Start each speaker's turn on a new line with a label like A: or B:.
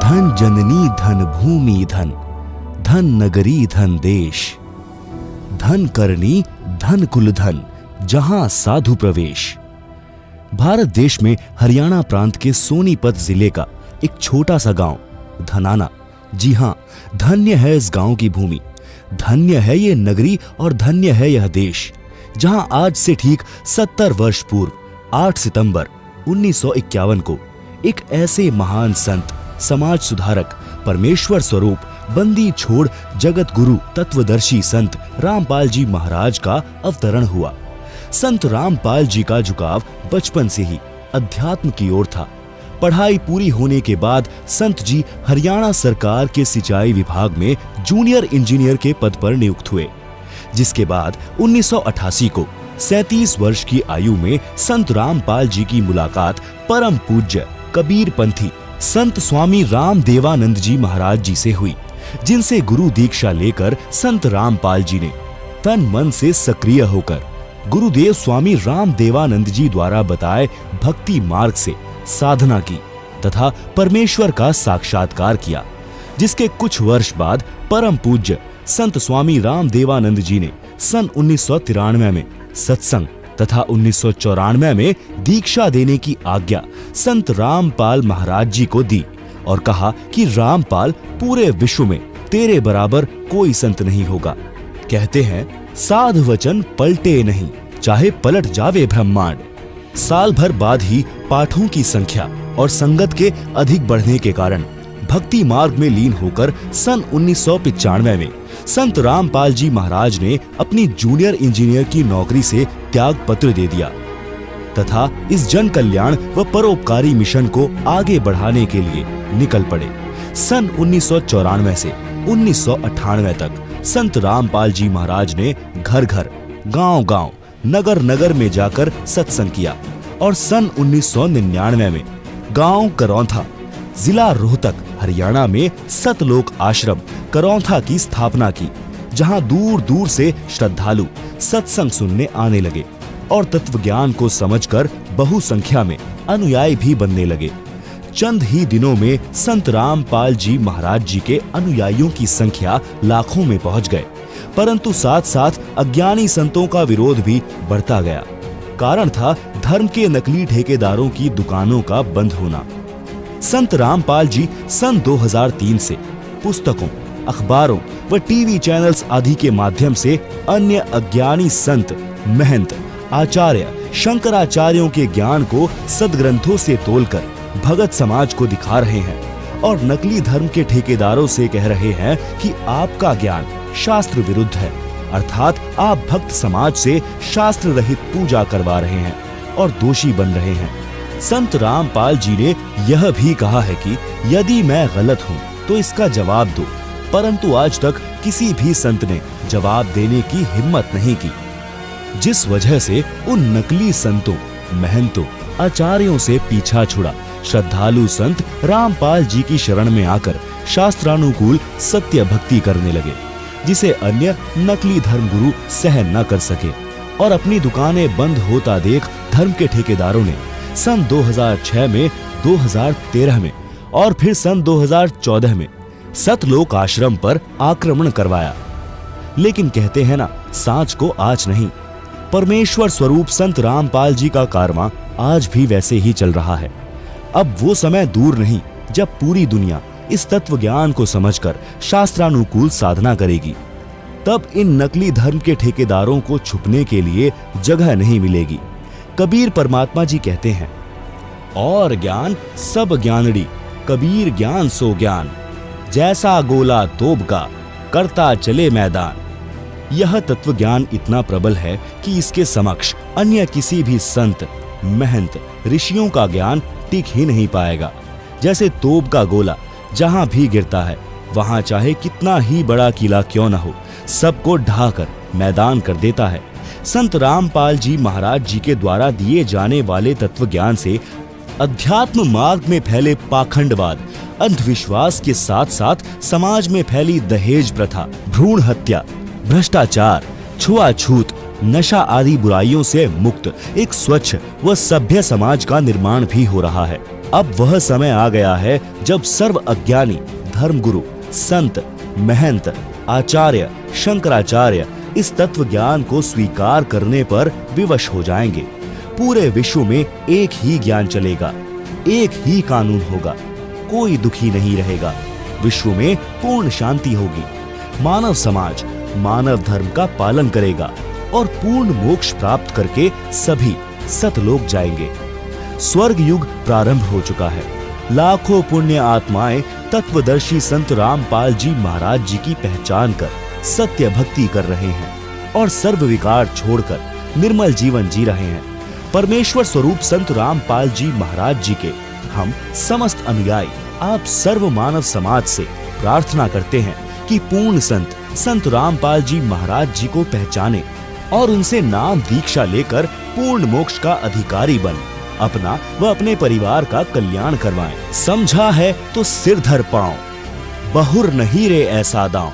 A: धन जननी धन भूमि धन, धन नगरी धन देश, धन करनी धन कुल धन, जहां साधु प्रवेश। भारत देश में हरियाणा प्रांत के सोनीपत जिले का एक छोटा सा गांव धनाना, जी हां, धन्य है इस गांव की भूमि, धन्य है ये नगरी और धन्य है यह देश, जहां आज से ठीक 70 वर्ष पूर्व 8 सितंबर 1951 को एक ऐसे महान संत, समाज सुधारक, परमेश्वर स्वरूप, बंदी छोड़ जगत गुरु, तत्वदर्शी संत रामपाल जी महाराज का अवतरण हुआ। संत रामपाल जी का झुकाव बचपन से ही अध्यात्म की ओर था। पढ़ाई पूरी होने के बाद संत जी हरियाणा सरकार के सिंचाई विभाग में जूनियर इंजीनियर के पद पर नियुक्त हुए, जिसके बाद 1988 को 37 वर्ष की आयु में संत रामपाल जी की मुलाकात परम पूज्य कबीर पंथी संत स्वामी राम देवानंद जी महाराज जी से हुई, जिनसे गुरु दीक्षा लेकर संत रामपाल जी ने तन मन से सक्रिय होकर गुरुदेव स्वामी राम देवानंद जी द्वारा बताए भक्ति मार्ग से साधना की तथा परमेश्वर का साक्षात्कार किया, जिसके कुछ वर्ष बाद परम पूज्य संत स्वामी राम देवानंद जी ने सन 1993 में सत्संग तथा 1994 में दीक्षा देने की आज्ञा संत रामपाल महाराज जी को दी और कहा कि रामपाल, पूरे विश्व में तेरे बराबर कोई संत नहीं होगा। कहते हैं, साध वचन पलटे नहीं, चाहे पलट जावे ब्रह्मांड। साल भर बाद ही पाठों की संख्या और संगत के अधिक बढ़ने के कारण भक्ति मार्ग में लीन होकर सन 1995 में संत रामपाल जी महाराज ने अपनी जूनियर इंजीनियर की नौकरी से त्याग पत्र दे दिया तथा इस जन कल्याण व परोपकारी मिशन को आगे बढ़ाने के लिए निकल पड़े। सन 1994 से 1998 तक संत रामपाल जी महाराज ने घर घर, गांव गांव, नगर नगर में जाकर सत्संग किया और सन 1999 में गांव करौंथा, जिला रोहतक, हरियाणा में सतलोक आश्रम करौंथा की स्थापना की, जहां दूर दूर से श्रद्धालु सत्संग सुनने आने लगे और तत्वज्ञान को समझकर बहु संख्या में अनुयायी भी बनने लगे। चंद ही दिनों में संत रामपाल जी महाराज जी के अनुयायियों की संख्या लाखों में पहुंच गए, परंतु साथ साथ अज्ञानी संतों का विरोध भी बढ़ता गया। कारण था धर्म के नकली ठेकेदारों की दुकानों का बंद होना। संत रामपाल जी सन 2003 से पुस्तकों, अखबारों व टीवी चैनल्स आदि के माध्यम से अन्य अज्ञानी संत, महंत, आचार्य, शंकराचार्यों के ज्ञान को सदग्रंथों से तोलकर भगत समाज को दिखा रहे हैं और नकली धर्म के ठेकेदारों से कह रहे हैं कि आपका ज्ञान शास्त्र विरुद्ध है, अर्थात आप भक्त समाज से शास्त्र रहित पूजा करवा रहे हैं और दोषी बन रहे हैं। संत रामपाल जी ने यह भी कहा है कि यदि मैं गलत हूँ तो इसका जवाब दो, परंतु आज तक किसी भी संत ने जवाब देने की हिम्मत नहीं की, जिस वजह से उन नकली संतों, महंतों, आचार्यों से पीछा छुड़ा श्रद्धालु संत रामपाल जी की शरण में आकर शास्त्रानुकूल सत्य भक्ति करने लगे, जिसे अन्य नकली धर्मगुरु सहन न कर सके और अपनी दुकानें बंद होता देख धर्म के ठेकेदारों ने सन 2006 में, 2013 में और फिर सन 2014 में सतलोक आश्रम पर आक्रमण करवाया। लेकिन कहते हैं ना, सांच को आँच नहीं। परमेश्वर स्वरूप संत रामपाल जी का कारवां आज भी वैसे ही चल रहा है। अब वो समय दूर नहीं जब पूरी दुनिया इस तत्व ज्ञान को समझकर शास्त्रानुकूल साधना करेगी। तब इन नकली धर्म के ठेकेदारों को छुपने के लिए जगह नहीं मिलेगी। कबीर परमात्मा जी कहते हैं, और ज्ञान सब ज्ञानड़ी, कबीर ज्ञान सो ज्ञान, जैसा गोला तोब का, करता चले मैदान। यह तत्व ज्ञान इतना प्रबल है कि इसके समक्ष अन्य किसी भी संत, महंत, ऋषियों का ज्ञान टिक ही नहीं पाएगा। जैसे तोप का गोला जहां भी गिरता है, वहां चाहे कितना ही बड़ा किला क्यों न हो, सबको ढाकर मैदान कर देता है। संत रामपाल जी महाराज जी के द्वारा दिए जाने वाले तत्व ज्ञान से अध्यात्म मार्ग में फैले पाखंडवाद, अंधविश्वास के साथ साथ समाज में फैली दहेज प्रथा, भ्रूण हत्या, भ्रष्टाचार, छुआछूत, नशा आदि बुराइयों से मुक्त एक स्वच्छ व सभ्य समाज का निर्माण भी हो रहा है। अब वह समय आ गया है जब सर्व अज्ञानी धर्मगुरु, संत, महंत, आचार्य, शंकराचार्य इस तत्व ज्ञान को स्वीकार करने पर विवश हो जाएंगे। पूरे विश्व में एक ही ज्ञान चलेगा, एक ही कानून होगा, कोई दुखी नहीं रहेगा, विश्व में पूर्ण शांति होगी। मानव समाज मानव धर्म का पालन करेगा और पूर्ण मोक्ष प्राप्त करके सभी सतलोक जाएंगे। स्वर्ग युग प्रारंभ हो चुका है। लाखों पुण्य आत्माएं तत्वदर्शी संत रामपाल जी महाराज जी की पहचान कर सत्य भक्ति कर रहे हैं और सर्व विकार छोड़कर निर्मल जीवन जी रहे हैं। परमेश्वर स्वरूप संत रामपाल जी महाराज जी के हम समस्त अनुयायी आप सर्व मानव समाज से प्रार्थना करते हैं कि पूर्ण संत रामपाल जी महाराज जी को पहचाने और उनसे नाम दीक्षा लेकर पूर्ण मोक्ष का अधिकारी बन अपना व अपने परिवार का कल्याण करवाएं। समझा है तो सिर धर पाओ, बहुर नहीं रे ऐसा दांव।